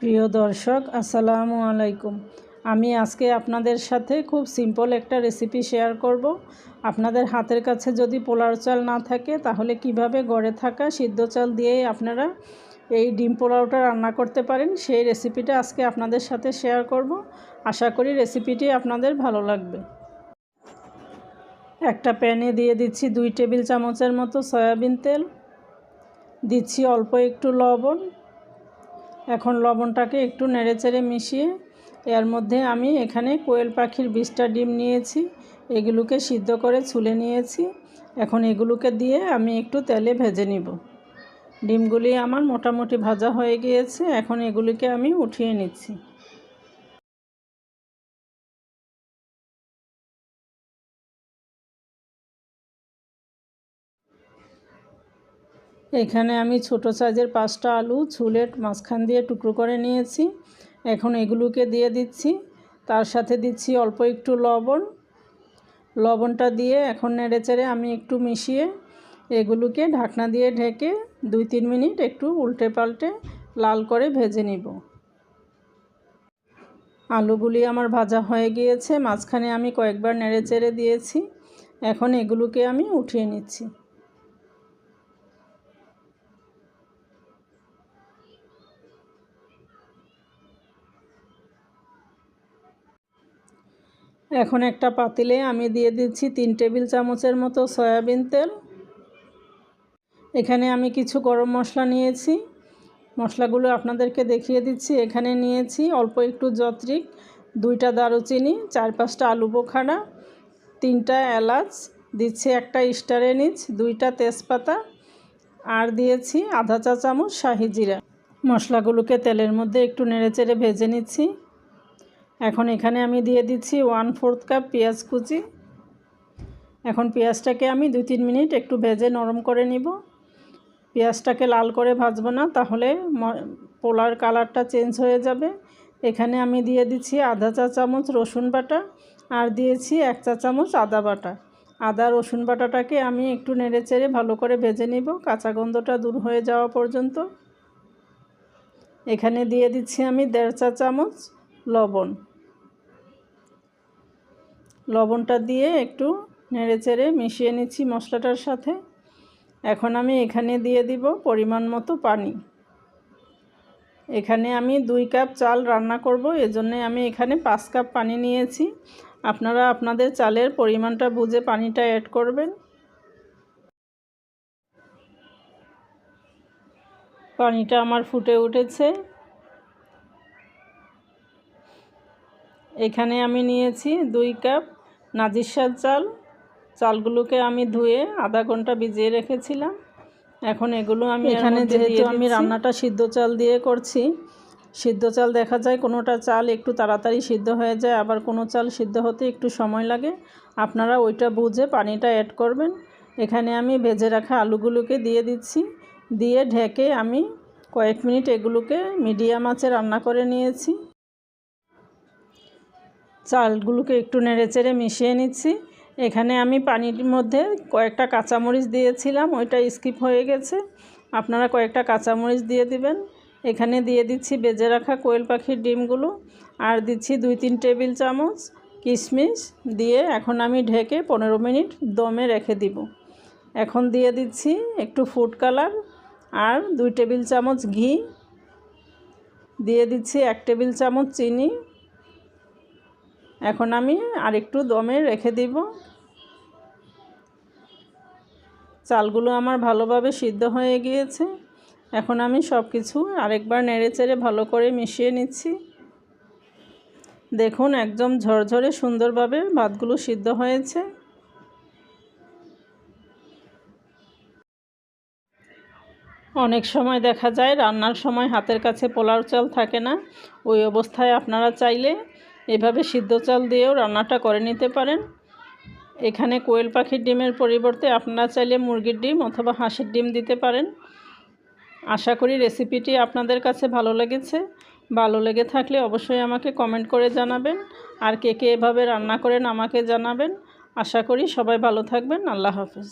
প্রিয় দর্শক, আসসালামু আলাইকুম। আমি আজকে আপনাদের সাথে খুব সিম্পল একটা রেসিপি শেয়ার করব। আপনাদের হাতের কাছে যদি পোলাও চাল না থাকে তাহলে কিভাবে ঘরে থাকা সিদ্ধ চাল দিয়েই আপনারা এই ডিম পোলাওটা রান্না করতে পারেন, সেই রেসিপিটা আজকে আপনাদের সাথে শেয়ার করব। আশা করি রেসিপিটি আপনাদের ভালো লাগবে। একটা প্যানে দিয়ে দিচ্ছি 2 টেবিল চামচের মতো সয়াবিন তেল, দিচ্ছি অল্প একটু লবণ। এখন লবণটাকে একটু নেড়েচেড়ে মিশিয়ে এর মধ্যে আমি এখানে কোয়েল পাখির 20টা ডিম নিয়েছি, এগুলোকে সিদ্ধ করে ছুলে নিয়েছি। এখন এগুলোকে দিয়ে আমি একটু তেলে ভেজে নিব। ডিমগুলি আমার মোটামুটি ভাজা হয়ে গিয়েছে, এখন এগুলিকে আমি উঠিয়ে নিচ্ছি। এখানে আমি ছোট সাইজের 5টা আলু ছুলে মাঝখান দিয়ে টুকরো করে নিয়েছি। এখন এগুলোকে দিয়ে দিচ্ছি, তার সাথে দিচ্ছি অল্প একটু লবণ। লবণটা দিয়ে এখন নেড়েচেড়ে আমি একটু মিশিয়ে এগুলোকে ঢাকনা দিয়ে ঢেকে 2-3 মিনিট একটু উল্টে পাল্টে লাল করে ভেজে নিব। আলুগুলি আমার ভাজা হয়ে গিয়েছে, মাঝখানে আমি কয়েকবার নেড়েচেড়ে দিয়েছি। এখন এগুলোকে আমি উঠিয়ে নিচ্ছি। এখন একটা পাতিলে আমি দিয়ে দিচ্ছি 3 টেবিল চামচের মতো সয়াবিন তেল। এখানে আমি কিছু গরম মশলা নিয়েছি, মশলাগুলো আপনাদেরকে দেখিয়ে দিচ্ছি। এখানে নিয়েছি অল্প একটু জত্রিক, 2টা দারুচিনি, 4-5টা আলু বোখারা, 3টা এলাচ, দিচ্ছি একটা স্টার এনিজ, 2টা তেজপাতা, আর দিয়েছি আধা চা চামচ শাহি জিরা। মশলাগুলোকে তেলের মধ্যে একটু নেড়েচেড়ে ভেজে নিচ্ছি। এখন এখানে আমি দিয়ে দিচ্ছি 1/4 কাপ পেঁয়াজ কুচি। এখন পেঁয়াজটাকে আমি 2-3 মিনিট একটু ভেজে নরম করে নিব। পেঁয়াজটাকে লাল করে ভাজবো না, তাহলে পোলার কালারটা চেঞ্জ হয়ে যাবে। এখানে আমি দিয়ে দিচ্ছি আধা চা চামচ রসুন বাটা, আর দিয়েছি 1 চা চামচ আদা বাটা। আদা রসুন বাটাটাকে আমি একটু নেড়েচেড়ে ভালো করে ভেজে নিব, কাঁচা গন্ধটা দূর হয়ে যাওয়া পর্যন্ত। এখানে দিয়ে দিচ্ছি আমি 1.5 চা চামচ লবণ। লবণটা দিয়ে একটু নেড়েচেড়ে মিশিয়ে নিচ্ছি মশলাটার সাথে। এখন আমি এখানে দিয়ে দিব পরিমাণ মতো পানি। এখানে আমি 2 কাপ চাল রান্না করব, এজন্য আমি এখানে 5 কাপ পানি নিয়েছি। আপনারা আপনাদের চালের পরিমাণটা বুঝে পানিটা অ্যাড করবেন। পানিটা আমার ফুটে উঠেছে। এখানে আমি নিয়েছি 2 কাপ নাজিরশাহ চাল। চালগুলোকে আমি ধুয়ে আধা ঘন্টা ভিজিয়ে রেখেছিলাম। এখন এগুলো আমি এখানে, যেহেতু আমি রান্নাটা সিদ্ধ চাল দিয়ে করছি, সিদ্ধ চাল দেখা যায় কোনোটা চাল একটু তাড়াতাড়ি সিদ্ধ হয়ে যায়, আবার কোনো চাল সিদ্ধ হতে একটু সময় লাগে। আপনারা ওইটা বুঝে পানিটা অ্যাড করবেন। এখানে আমি ভেজে রাখা আলুগুলোকে দিয়ে দিচ্ছি, দিয়ে ঢেকে আমি কয়েক মিনিট এগুলোকে মিডিয়াম আঁচে রান্না করে নিয়েছি। চালগুলোকে একটু নেড়েচেড়ে মিশিয়ে নিচ্ছি। এখানে আমি পানির মধ্যে কয়েকটা কাঁচামরিচ দিয়েছিলাম, ওইটা স্কিপ হয়ে গেছে, আপনারা কয়েকটা কাঁচামরিচ দিয়ে দিবেন। এখানে দিয়ে দিচ্ছি ভেজে রাখা কোয়েল পাখির ডিমগুলো, আর দিচ্ছি 2-3 টেবিল চামচ কিশমিশ দিয়ে এখন আমি ঢেকে 15 মিনিট দমে রেখে দিব। এখন দিয়ে দিচ্ছি একটু ফুড কালার আর 2 টেবিল চামচ ঘি, দিয়ে দিচ্ছি 1 টেবিল চামচ চিনি। এখন আমি আরেকটু দমে রেখে দিব। চালগুলো আমার ভালোভাবে সিদ্ধ হয়ে গিয়েছে। এখন আমি সব কিছু আরেকবার নেড়েচেড়ে ভালো করে মিশিয়ে নিচ্ছি। দেখুন একদম ঝরঝরে সুন্দরভাবে ভাতগুলো সিদ্ধ হয়েছে। অনেক সময় দেখা যায় রান্নার সময় হাতের কাছে পোলাও চাল থাকে না, ওই অবস্থায় আপনারা চাইলে এভাবে সিদ্ধ চাল দিয়েও রান্নাটা করে নিতে পারেন। এখানে কোয়েল পাখির ডিমের পরিবর্তে আপনারা চাইলে মুরগির ডিম অথবা হাঁসের ডিম দিতে পারেন। আশা করি রেসিপিটি আপনাদের কাছে ভালো লেগেছে। ভালো লেগে থাকলে অবশ্যই আমাকে কমেন্ট করে জানাবেন, আর কে কে এভাবে রান্না করেন আমাকে জানাবেন। আশা করি সবাই ভালো থাকবেন। আল্লাহ হাফেজ।